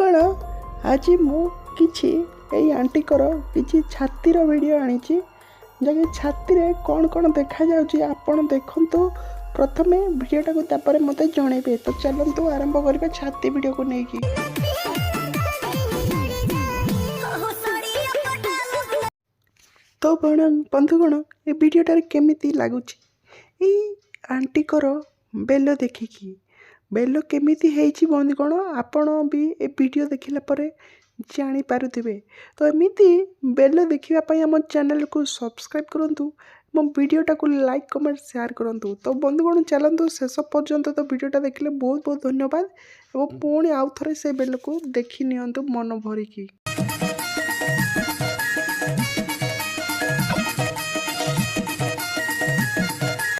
बंधुगण आज मु किछि एई आंटीकर किछि छातीर वीडियो आनिछि जगे छाती रे कौन कौन देखा जाउछि आपण देखंतु। प्रथमे वीडियोटा को तापर मते जणेबे। तो चलंतु आरंभ करबे छाती वीडियो को नेकी। तो बंधुगण ए वीडियोटार केमिति लागुछि ए आंटीकर बेलो देखिकी बेलो केमिति हेइछि बंधुगण आपण भी ए वीडियो देखिला परे जानी पारुथिबे। तो एमिति बेलो देखिबा पई हम चैनल को सब्सक्राइब करंतु मो वीडियोटा को लाइक कमेंट शेयर करंतु। तो बंधुगण चलंतु शेष पर्यंत तो वीडियोटा देखिले बहुत बहुत धन्यवाद। एवं पुणी आउ थरे से बेलो को देखि नियंतु मन भरिकी।